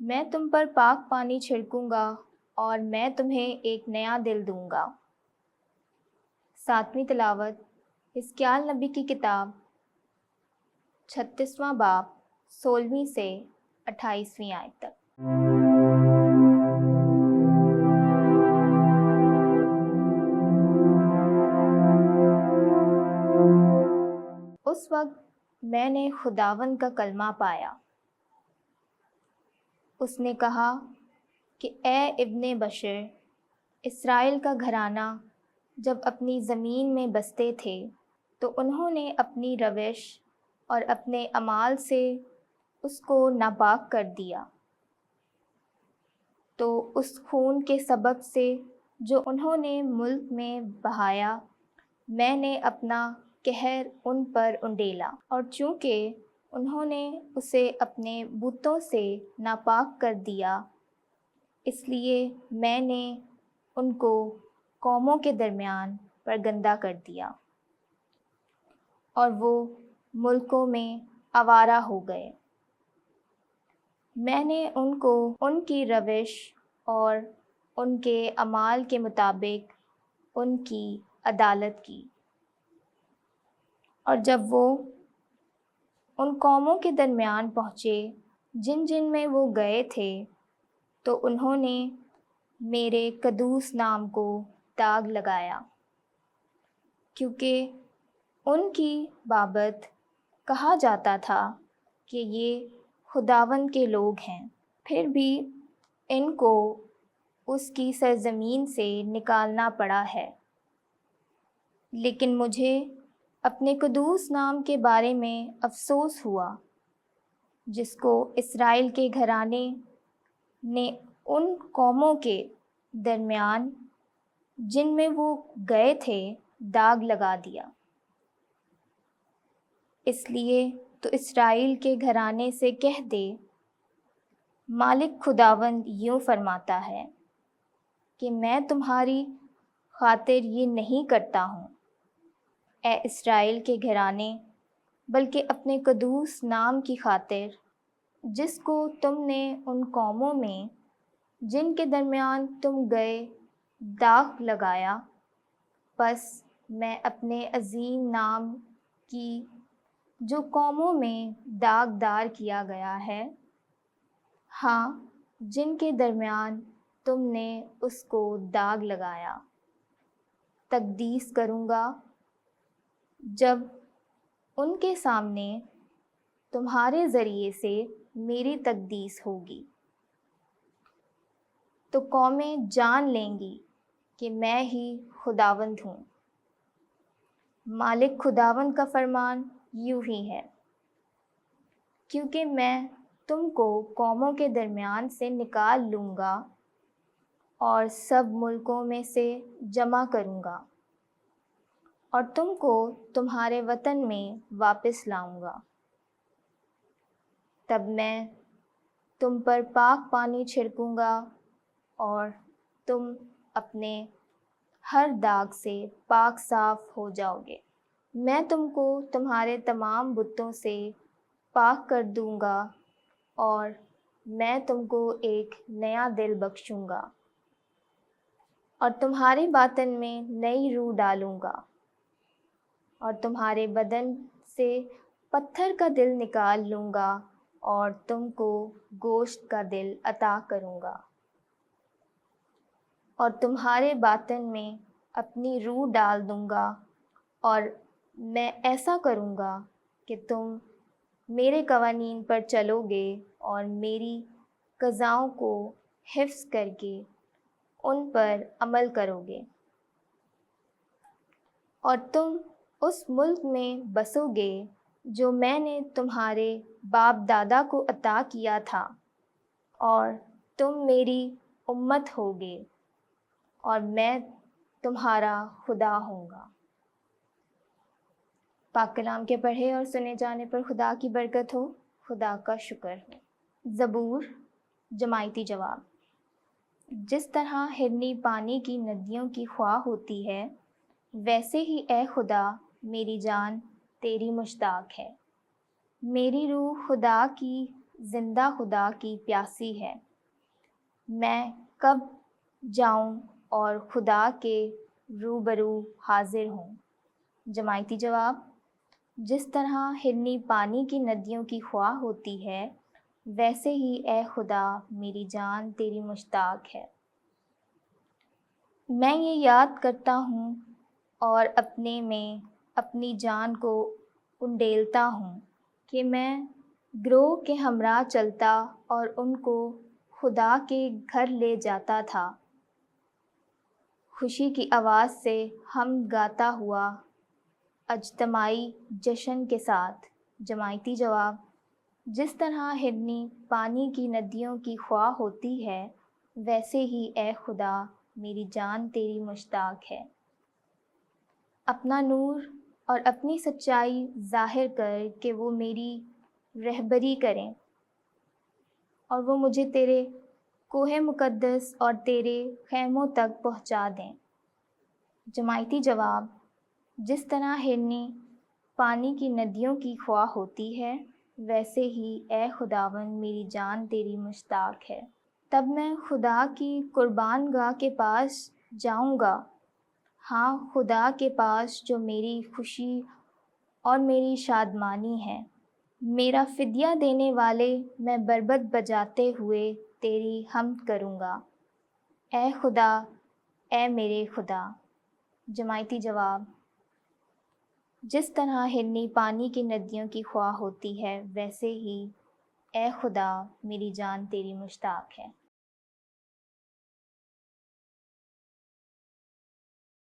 میں تم پر پاک پانی چھڑکوں گا اور میں تمہیں ایک نیا دل دوں گا۔ 7ویں تلاوت حزقیال نبی کی کتاب 36واں باب 16ویں سے 28ویں آیت تک۔ اس وقت میں نے خداوند کا کلمہ پایا۔ اس نے کہا کہ اے ابن بشر، اسرائیل کا گھرانہ جب اپنی زمین میں بستے تھے تو انہوں نے اپنی روش اور اپنے اعمال سے اس کو ناپاک کر دیا۔ تو اس خون کے سبب سے جو انہوں نے ملک میں بہایا، میں نے اپنا قہر ان پر انڈیلا، اور چونکہ انہوں نے اسے اپنے بتوں سے ناپاک کر دیا، اس لیے میں نے ان کو قوموں کے درمیان پرگندہ کر دیا، اور وہ ملکوں میں آوارہ ہو گئے۔ میں نے ان کو ان کی روش اور ان کے اعمال کے مطابق ان کی عدالت کی، اور جب وہ ان قوموں کے درمیان پہنچے جن جن میں وہ گئے تھے، تو انہوں نے میرے قدوس نام کو داغ لگایا، کیونکہ ان کی بابت کہا جاتا تھا کہ یہ خداوند کے لوگ ہیں۔ پھر بھی ان کو اس کی سرزمین سے نکالنا پڑا ہے، لیکن مجھے اپنے قدوس نام کے بارے میں افسوس ہوا، جس کو اسرائیل کے گھرانے نے ان قوموں کے درمیان جن میں وہ گئے تھے داغ لگا دیا۔ اس لیے تو اسرائیل کے گھرانے سے کہہ دے، مالک خداوند یوں فرماتا ہے کہ میں تمہاری خاطر یہ نہیں کرتا ہوں، اے اسرائیل کے گھرانے، بلکہ اپنے قدوس نام کی خاطر جس کو تم نے ان قوموں میں جن کے درمیان تم گئے داغ لگایا۔ پس میں اپنے عظیم نام کی جو قوموں میں داغدار کیا گیا ہے، ہاں، جن کے درمیان تم نے اس کو داغ لگایا، تقدیس کروں گا، جب ان کے سامنے تمہارے ذریعے سے میری تقدیس ہوگی، تو قومیں جان لیں گی کہ میں ہی خداوند ہوں۔ مالک خداوند کا فرمان یوں ہی ہے، کیونکہ میں تم کو قوموں کے درمیان سے نکال لوں گا اور سب ملکوں میں سے جمع کروں گا، اور تم کو تمہارے وطن میں واپس لاؤں گا۔ تب میں تم پر پاک پانی چھڑکوں گا اور تم اپنے ہر داغ سے پاک صاف ہو جاؤ گے۔ میں تم کو تمہارے تمام بتوں سے پاک کر دوں گا، اور میں تم کو ایک نیا دل بخشوں گا، اور تمہارے باطن میں نئی روح ڈالوں گا، اور تمہارے بدن سے پتھر کا دل نکال لوں گا اور تم کو گوشت کا دل عطا کروں گا، اور تمہارے باطن میں اپنی روح ڈال دوں گا، اور میں ایسا کروں گا کہ تم میرے قوانین پر چلو گے اور میری قضاؤں کو حفظ کر کے ان پر عمل کرو گے، اور تم اس ملک میں بسو گے جو میں نے تمہارے باپ دادا کو عطا کیا تھا، اور تم میری امت ہوگے، اور میں تمہارا خدا ہوں گا۔ پاک کلام کے پڑھے اور سنے جانے پر خدا کی برکت ہو، خدا کا شکر ہو۔ زبور جماعتی جواب۔ جس طرح ہرنی پانی کی ندیوں کی خواہ ہوتی ہے، ویسے ہی اے خدا میری جان تیری مشتاق ہے۔ میری روح خدا کی زندہ خدا کی پیاسی ہے، میں کب جاؤں اور خدا کے روبرو حاضر ہوں؟ جماعتی جواب: جس طرح ہرنی پانی کی ندیوں کی خواہ ہوتی ہے، ویسے ہی اے خدا میری جان تیری مشتاق ہے۔ میں یہ یاد کرتا ہوں اور اپنے میں اپنی جان کو انڈیلتا ہوں کہ میں گروہ کے ہمراہ چلتا اور ان کو خدا کے گھر لے جاتا تھا، خوشی کی آواز سے ہم گاتا ہوا اجتماعی جشن کے ساتھ۔ جماعتی جواب: جس طرح ہرنی پانی کی ندیوں کی خواہ ہوتی ہے، ویسے ہی اے خدا میری جان تیری مشتاق ہے۔ اپنا نور اور اپنی سچائی ظاہر کر کہ وہ میری رہبری کریں اور وہ مجھے تیرے کوہ مقدس اور تیرے خیموں تک پہنچا دیں۔ جماعتی جواب: جس طرح ہرنی پانی کی ندیوں کی خواہ ہوتی ہے، ویسے ہی اے خداوند میری جان تیری مشتاق ہے۔ تب میں خدا کی قربان گاہ کے پاس جاؤں گا، ہاں خدا کے پاس جو میری خوشی اور میری شادمانی ہے۔ میرا فدیہ دینے والے، میں بربط بجاتے ہوئے تیری حمد کروں گا۔ اے خدا، اے میرے خدا۔ جماعتی جواب: جس طرح ہرنی پانی کی ندیوں کی خواہ ہوتی ہے، ویسے ہی اے خدا میری جان تیری مشتاق ہے۔